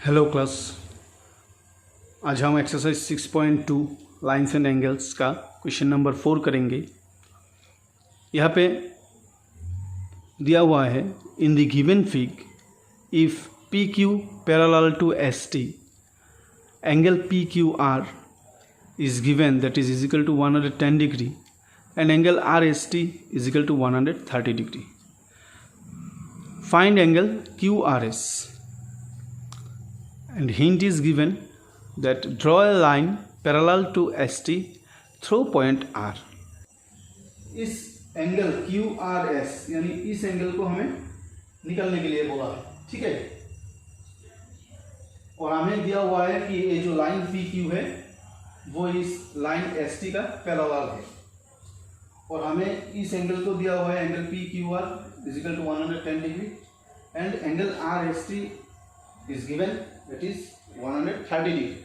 Hello class. आज हम exercise 6.2 lines and angles का क्वेश्चन नंबर 4 करेंगे। यहाँ पे दिया हुआ है in the given fig if P Q parallel to S T angle P Q R is given, that is equal to 110 degree, and angle RST is equal to 130 degree. Find angle QRS, and hint is given that draw a line parallel to ST through point R. इस angle QRS यानी इस angle को हमें निकालने के लिए बोला है, ठीक है। और हमें दिया हुआ है कि ये जो लाइन PQ है वो इस लाइन ST का पैरेलल है, और हमें इस एंगल को दिया हुआ है angle PQR is equal to 110 degree and angle RST is given that is 130 degree.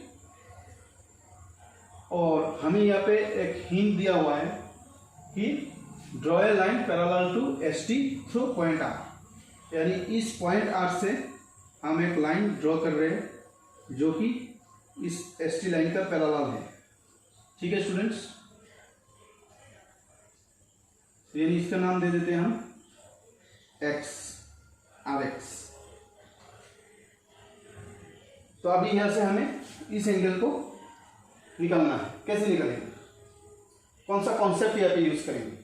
और हमें यहाँ पे एक हिंट दिया हुआ है कि draw a line parallel to ST through point R, यानी इस पॉइंट R से हम एक लाइन ड्रॉ कर रहे हैं जो कि इस ST लाइन का पैरेलल है, ठीक है स्टूडेंट्स। यानी इसका नाम दे देते हैं हम x RX। तो अभी यहां से हमें इस एंगल को निकालना है। कैसे निकालेंगे, कौन सा कॉन्सेप्ट यहाँ पे यूज करेंगे?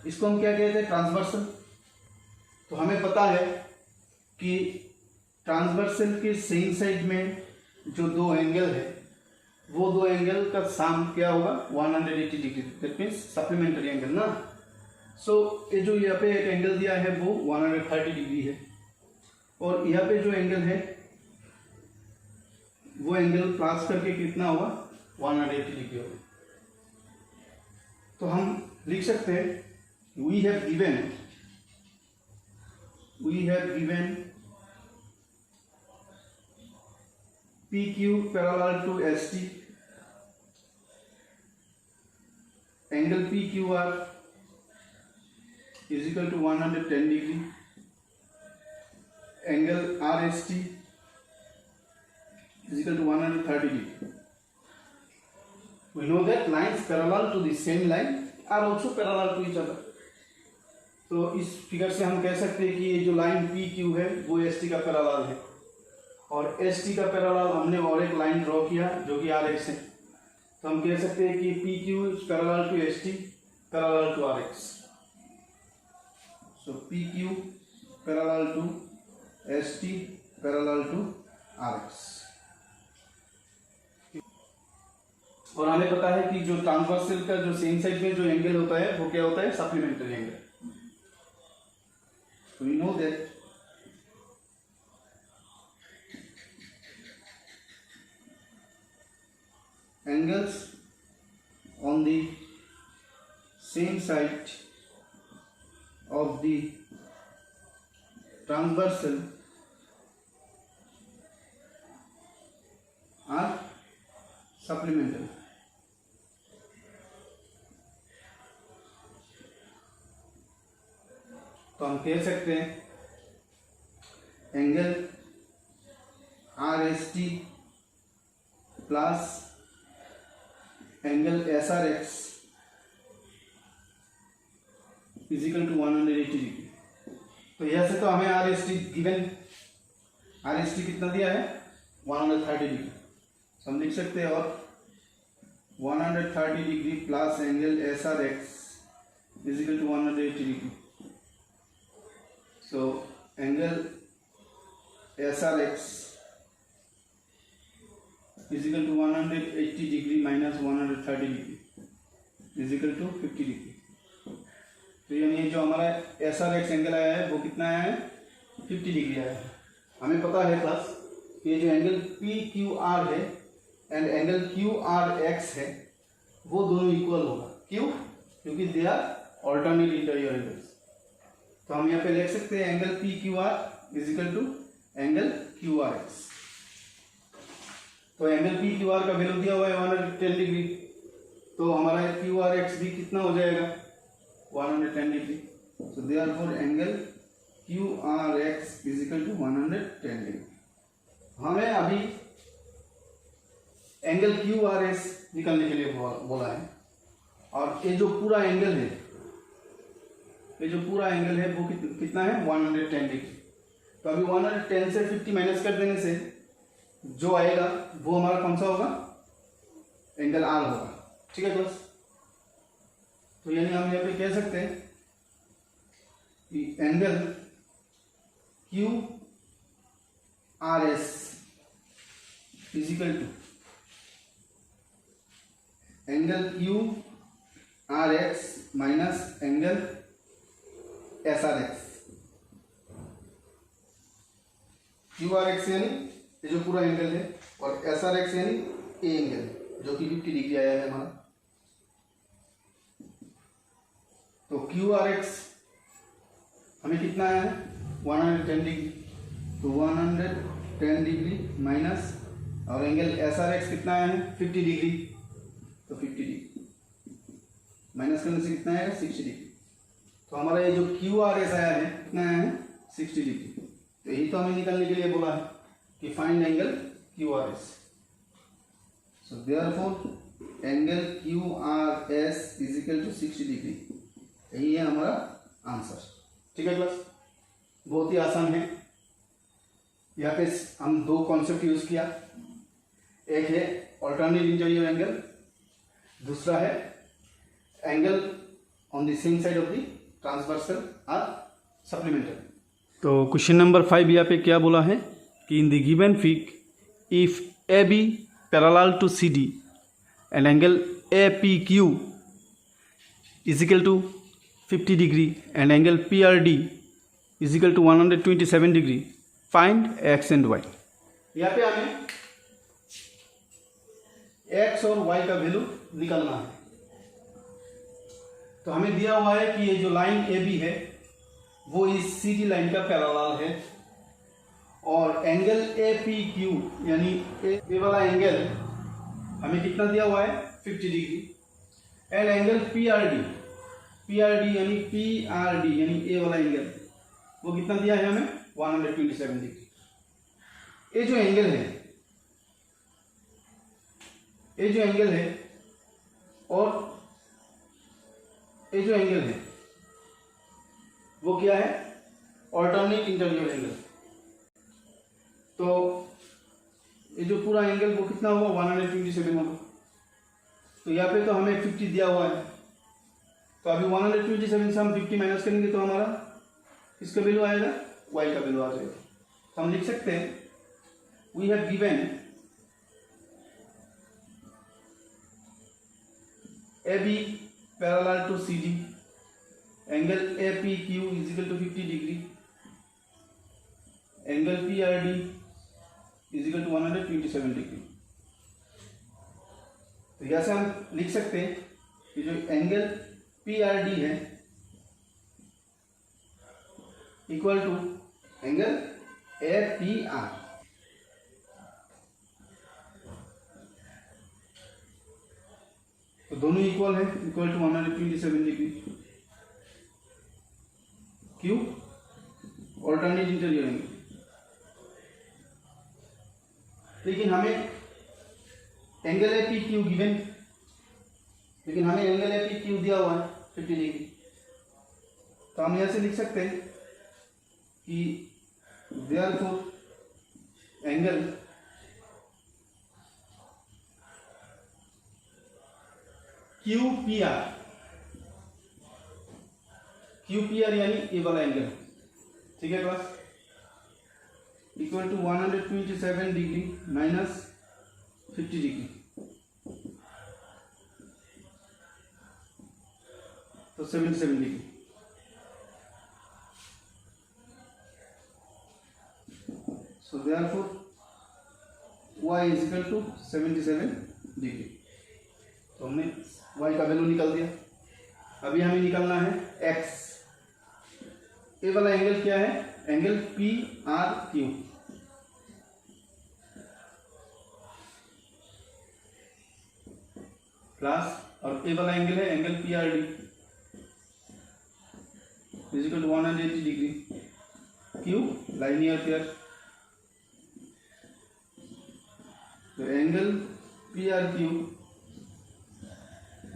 इसको हम क्या कहते हैं? ट्रांसवर्सल। तो हमें पता है कि ट्रांसवर्सल के सेम साइड में जो दो एंगल है वो दो एंगल का सम क्या होगा? 180 degree. That means supplementary angle ना। सो ये जो यहाँ पे एक एंगल दिया है वो 130 डिग्री है, और यहाँ पे जो एंगल है वो एंगल प्लस करके कितना होगा? 180 डिग्री होगा। तो हम लिख सकते हैं we have given PQ parallel to ST, angle PQR is equal to 110 degree, angle RST is equal to 130 degree. We know that lines parallel to the same line are also parallel to each other. तो इस figure से हम कह सकते हैं कि ये जो लाइन PQ है वो ST का पैरेलल है, और ST का पैरेलल हमने और एक लाइन ड्रॉ किया जो कि RX है। तो हम कह सकते हैं कि PQ is parallel to ST parallel to RX. So PQ parallel to ST parallel to RX. और हमें पता है कि जो ट्रांसवर्सल का जो सेम साइड में जो एंगल होता है वो क्या होता है? Supplementary angle. So we know that angles on the same side of the transversal are supplementary. तो हम कह सकते हैं angle RST plus angle SRX is equal to 180 degree. तो यह से तो हमें RST गिवन, RST कितना दिया है? 130 डिग्री। हम लिख सकते हैं और 130 degree plus angle SRX is equal to 180 degree. So angle SRX is equal to 180 degree minus 130 degree is equal to 50 degree. तो यानी जो हमारा SRX एंगल आया है वो कितना आया है? 50 डिग्री आया है। हमें पता है क्लास ये जो एंगल PQR है एंड एंगल QRX है वो दोनों इक्वल होगा। क्यों? क्योंकि they are alternate interior angles. तो हम यहाँ पे लिख सकते हैं angle PQR is equal to angle QRX। तो एंगल PQR का वैल्यू दिया हुआ है 110 डिग्री, तो हमारा QRX भी कितना हो जाएगा? 110 degree. So therefore angle QRX is equal to 110 degree. हमें अभी एंगल क्यू आर एस निकालने के लिए बोला है, और ये जो पूरा एंगल है, ये जो पूरा एंगल है वो कितना है 110 डिग्री। तो अभी 110 से 50 माइनस कर देने से जो आएगा वो हमारा कौन सा होगा, एंगल आर होगा। ठीक है क्लास, तो यानी हम यहाँ पे कह सकते हैं कि angle Q R S is equal to angle Q R X minus angle S R X. Q R X यानी ये जो पूरा एंगल है, और एस आर एक्स यानी ए एंगल जो कि 50 डिग्री आया है हमारा। तो क्यू आर एक्स हमें कितना आया है 110 डिग्री, तो 110 डिग्री माइनस, और एंगल एस आर एक्स कितना आया है 50 डिग्री, तो 50 डिग्री माइनस करने से कितना आएगा 60 डिग्री। तो हमारा ये जो क्यू आर एस आया है कितना आया है 60 डिग्री। तो यही तो हमें निकालने के लिए बोला है कि find angle Q R S. So therefore angle Q R S is equal to 60 degree. यही है हमारा आंसर। ठीक है क्लास, बहुत ही आसान है। यहाँ पे हम दो कॉन्सेप्ट यूज किया, एक है ऑल्टरनेट इंटीरियर एंगल, दूसरा है angle on the same side of the transversal और सप्लीमेंटरी। तो क्वेश्चन नंबर 5 यहाँ पे क्या बोला है कि in the given fig if A B parallel to C D and angle A P Q is equal to 50 degree and angle P R D is equal to 127 degree, find X and Y. यहाँ पे हमें x और Y का value निकालना है। तो हमें दिया हुआ है कि ये जो लाइन ए बी है वो इस सी डी लाइन का पैरेलल है, और एंगल ए पी क्यू यानी ए वाला एंगल हमें कितना दिया हुआ है 50 degree, and angle P R D यानी पी आर डी यानी ए वाला एंगल वो कितना दिया है हमें 127 डिग्री। ये जो एंगल है, ये जो एंगल है और ये जो एंगल है वो क्या है ऑल्टरनेट इंटीरियर एंगल। तो ये जो पूरा एंगल वो कितना होगा 127 होगा। तो यहाँ पे तो हमें 50 दिया हुआ है, तो अभी 127 से हम 50 माइनस करेंगे तो हमारा किसका वैल्यू आएगा y का वैल्यू आ जाएगा। तो हम लिख सकते हैं we have given A B parallel to C D, angle A P Q is equal to 50 degree, angle P R D is equal to 127 degree. तो यहाँ से हम लिख सकते हैं कि जो एंगल पी आर डी है equal to angle A P R. तो दोनों इक्वल है, इक्वल टू 127 डिग्री। क्यों ऑल्टरनेट इंटीरियर एंगल। लेकिन हमें angle A P Q given, लेकिन हमें एंगल ए पी क्यू दिया हुआ है 50 डिग्री। तो हम यहां से लिख सकते हैं कि therefore angle Q P R यानी ए वाला एंगल, ठीक है class, equal to 127 degree minus 50 degree. तो 77 degree. So therefore y is equal to 77 degree. तो हमने y का वैल्यू निकाल दिया। अभी हमें निकालना है x। ए वाला एंगल क्या है, angle P R Q. Plus, और ए वाला एंगल है angle P R D equal to 180 degree. Q linear pair. तो angle P R Q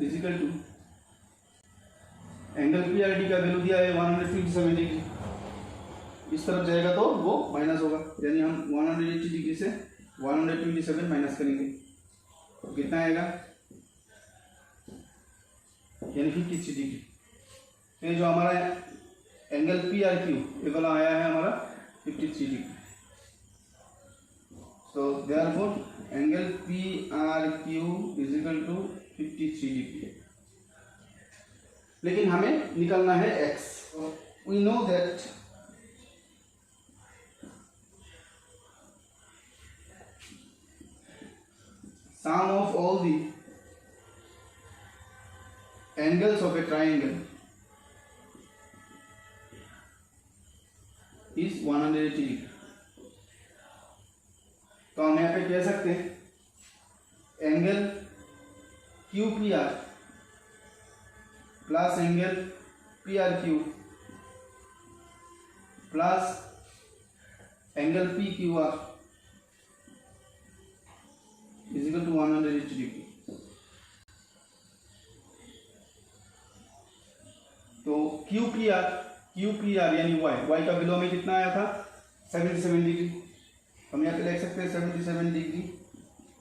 equal to angle P R D का वैल्यू दिया है 127 डिग्री, इस तरफ जाएगा तो वो माइनस होगा, यानी हम 180 डिग्री से 127 माइनस करेंगे तो कितना आएगा, यानी 53 डिग्री। ये जो हमारा एंगल पी आर क्यू ये वाला आया है हमारा 53 degree. So therefore angle P R Q is equal to 53 degree. लेकिन हमें निकालना है x। We know that sum of all the angles of a triangle is 180 degree. तो हम यहाँ पे कह सकते हैं angle Q P R plus angle P R Q plus angle P Q R is equal to 180 degree. तो Q P R यानी y का वैल्यू में कितना आया था 77 डिग्री, हम यहाँ पे लिख सकते हैं 77 degree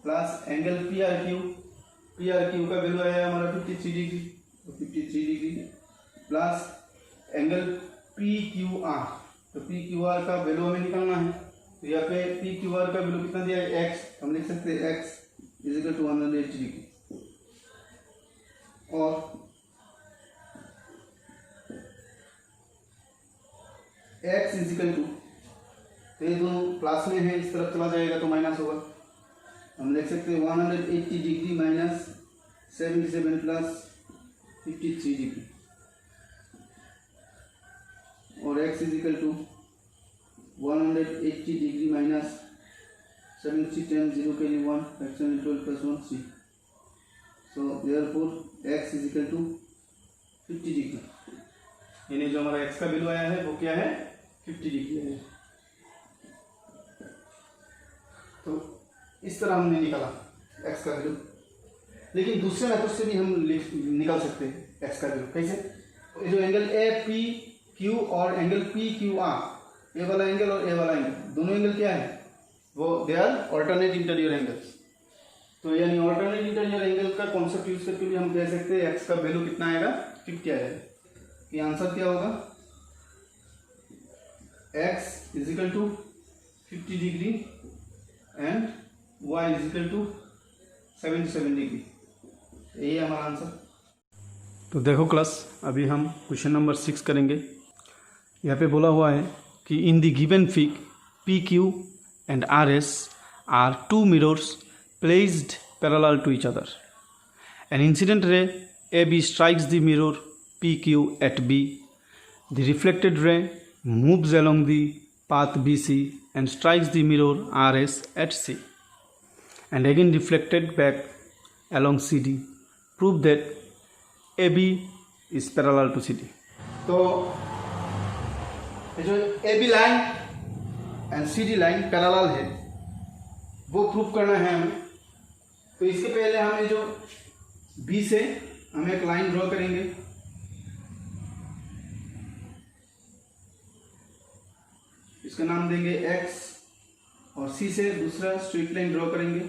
plus angle P R Q का वैल्यू आया हमारा 53 डिग्री, तो 53 degree plus angle P Q R, तो पी क्यू आर का वैल्यू हमें निकालना है, तो यहाँ पे पी क्यू आर का वैल्यू कितना दिया है x, हम लिख सकते हैं x is equal to 180 degree. और x इज इक्वल टू, तो ये दोनों प्लस में है, इस तरफ चला जाएगा तो माइनस होगा, हम लिख सकते हैं 180 डिग्री माइनस 77 प्लस 53 डिग्री, और x is equal to 180 degree minus 70 10 0 के लिए 1 fraction 12 plus 1 c। So therefore x is equal to 50 degree, यानी जो हमारा x का वैल्यू आया है वो क्या है 50 डिग्री है। तो इस तरह हमने निकाला x का वैल्यू। लेकिन दूसरे मेथड से भी हम निकाल सकते हैं x का वैल्यू। कैसे? जो एंगल ए पी क्यू और एंगल पी क्यू आर, ए वाला एंगल और ए वाला एंगल, दोनों एंगल क्या है वो they are alternate interior angles. तो यानी ऑल्टरनेट इंटीरियर एंगल का कॉन्सेप्ट यूज करके भी हम कह सकते हैं x का वैल्यू कितना आएगा 50 आएगा। ये आंसर क्या होगा, x is equal to 50 degree and y is equal to 77 degree. यही है हमारा आंसर। तो देखो क्लास, अभी हम क्वेश्चन नंबर 6 करेंगे। यहाँ पे बोला हुआ है कि in the given fig P Q and R S are two mirrors placed parallel to each other. An incident ray A B strikes the mirror P Q at B. The reflected ray moves along the path BC and strikes the mirror RS at C and again reflected back along CD. Prove that AB is parallel to CD. तो जो AB line and CD line parallel है वो prove करना है हमें। तो इसके पहले हमें जो B से हम एक लाइन ड्रॉ करेंगे। इसका नाम देंगे x और C से दूसरा स्ट्रेट लाइन ड्रॉ करेंगे,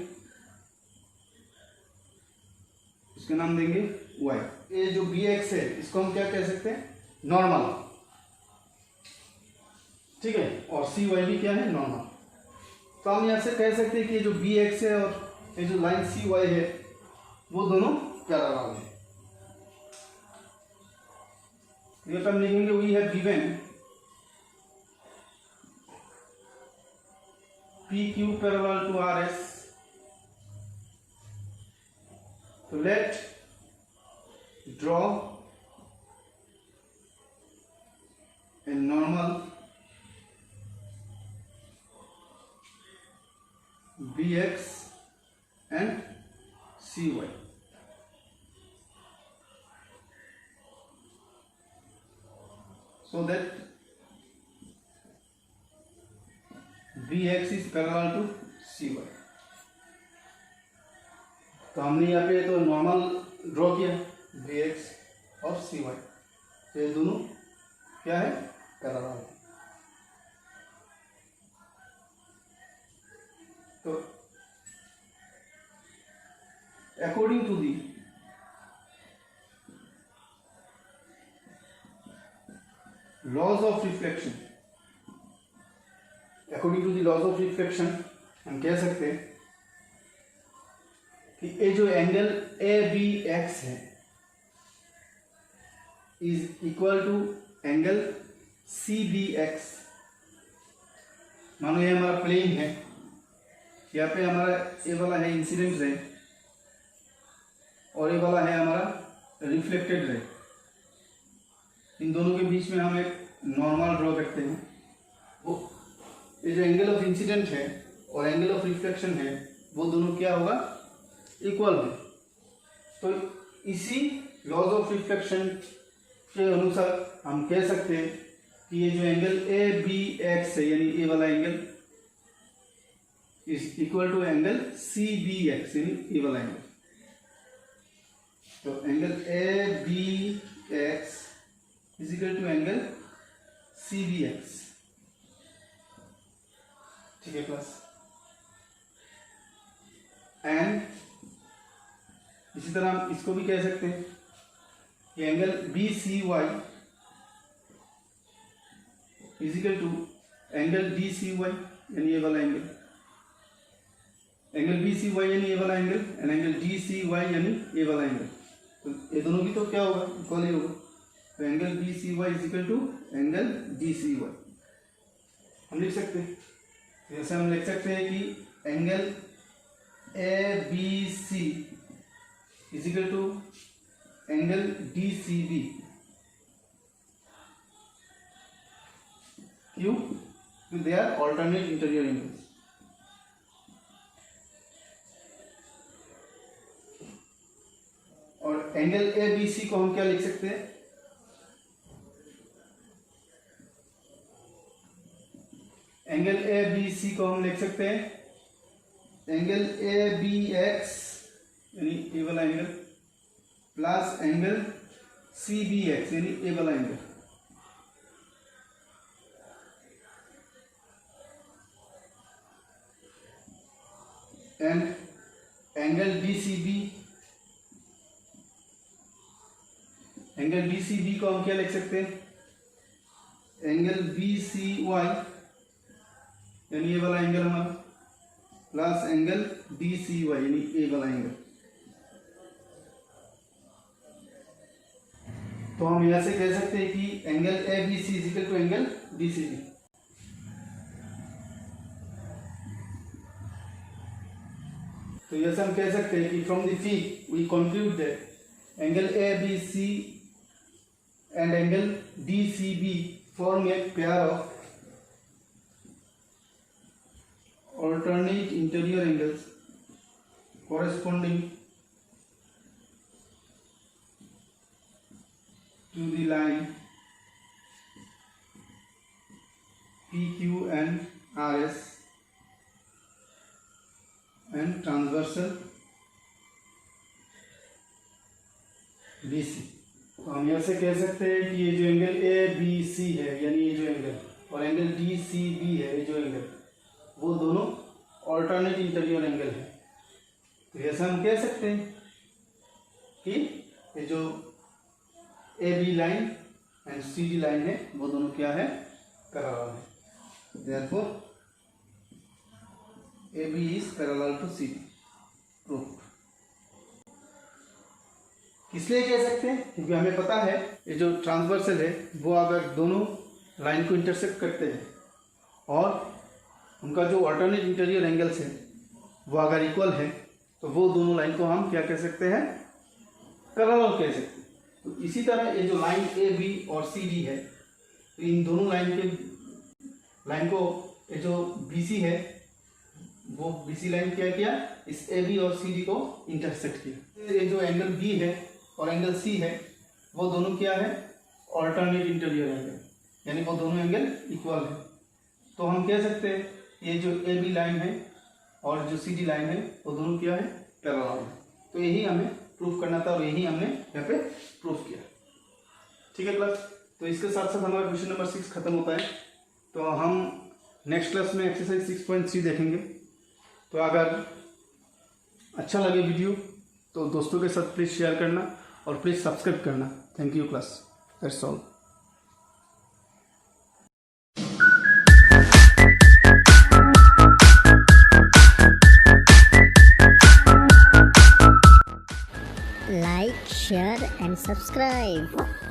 इसका नाम देंगे y। ये जो bx है इसको हम क्या कह सकते हैं, नॉर्मल, ठीक है, और cy भी क्या है, नॉर्मल। तो हम यहाँ से कह सकते हैं कि ये जो bx है और ये जो लाइन cy है वो दोनों पैरेलल है। ये हम लिखेंगे we have given PQ parallel to RS. So let draw a normal BX and CY. So that Bx is parallel to Cy. तो हमने यहाँ पे तो नॉर्मल ड्रॉ किया बी एक्स और सी वाई, तो ये दोनों क्या है, पैरेलल है। तो according to the laws of reflection, according to the laws of reflection हम कह सकते हैं कि ये जो एंगल ए बी एक्स है is equal to angle C B X. मानो ये हमारा प्लेन है, यहाँ पे हमारा ये वाला है इंसिडेंट रे और ये वाला है हमारा रिफ्लेक्टेड रे। इन दोनों के बीच में हम एक नॉर्मल ड्रॉ करते हैं। वो ये जो एंगल ऑफ इंसिडेंट है और एंगल ऑफ रिफ्लेक्शन है वो दोनों क्या होगा, इक्वल है। तो इसी लॉज ऑफ रिफ्लेक्शन के अनुसार हम कह सकते हैं कि ये जो एंगल ए बी एक्स है यानी ये वाला angle is equal to angle C B X यानी ये वाला एंगल। तो angle A B X is equal to angle C B X. ठीक है क्लास। एंड इसी तरह हम इसको भी कह सकते हैं कि angle B C Y is equal to angle D C Y यानी ये वाला angle. Angle B C Y यानी ये वाला angle and angle D C Y यानी ये वाला एंगल। तो ये दोनों भी तो क्या होगा, इक्वल ही होगा। तो angle B C Y is equal to angle D C Y हम लिख सकते हैं। जैसे हम लिख सकते हैं कि angle A B C is equal to angle D C B. क्यों? They are alternate interior angles. और एंगल ए बी सी को हम क्या लिख सकते हैं, एंगल ए बी सी को हम लिख सकते हैं एंगल ए बी एक्स यानी ये वाला angle plus angle C B X यानी ये वाला angle. And angle D C B, angle D C B को हम क्या लिख सकते हैं, एंगल बी सी वाई यानी ये वाला एंगल हमारा plus angle D C Y यानी ये वाला एंगल। तो हम यहां से कह सकते हैं कि angle A B C is equal to angle D C B. तो यहां से हम कह सकते हैं कि from the figure we conclude that angle A B C and angle D C B form a pair of alternate interior angles corresponding to the line PQ and RS and transversal BC। तो हम यहाँ से कह सकते हैं कि ये जो एंगल ABC है यानी ये जो एंगल और एंगल DCB है ये जो एंगल वो दोनों ऑल्टरनेट इंटीरियर एंगल है। तो ऐसा हम कह सकते हैं कि ये जो A B line and C D line है वो दोनों क्या है, पैरेलल है। Therefore A B is parallel to C D. Proof. इसलिए कह सकते हैं क्योंकि हमें पता है ये जो ट्रांसवर्सल है वो अगर दोनों लाइन को इंटरसेक्ट करते हैं और उनका जो अल्टरनेट इंटीरियर एंगल्स है वो अगर इक्वल है तो वो दोनों लाइन को हम क्या कह सकते हैं, पैरेलल कह सकते हैं। तो इसी तरह ये जो लाइन ए बी और सी डी है तो इन दोनों लाइन को ये जो बी सी है वो बी सी लाइन क्या किया, इस ए बी और सी डी को इंटरसेक्ट किया। ये जो एंगल बी है और एंगल सी है वो दोनों क्या है, ऑल्टरनेट इंटीरियर एंगल यानी वो दोनों एंगल इक्वल है। तो हम कह सकते हैं ये जो ए बी लाइन है और जो सी डी लाइन है वो दोनों क्या है, पैरेलल है। तो यही हमें प्रूफ करना था और यही हमने यहाँ पे प्रूफ किया। ठीक है क्लास, तो इसके साथ साथ हमारा क्वेश्चन नंबर 6 खत्म होता है। तो हम नेक्स्ट क्लास में एक्सरसाइज 6.3 देखेंगे। तो अगर अच्छा लगे वीडियो तो दोस्तों के साथ प्लीज़ शेयर करना और प्लीज़ सब्सक्राइब करना। Thank you class, that's all. Like, share and subscribe.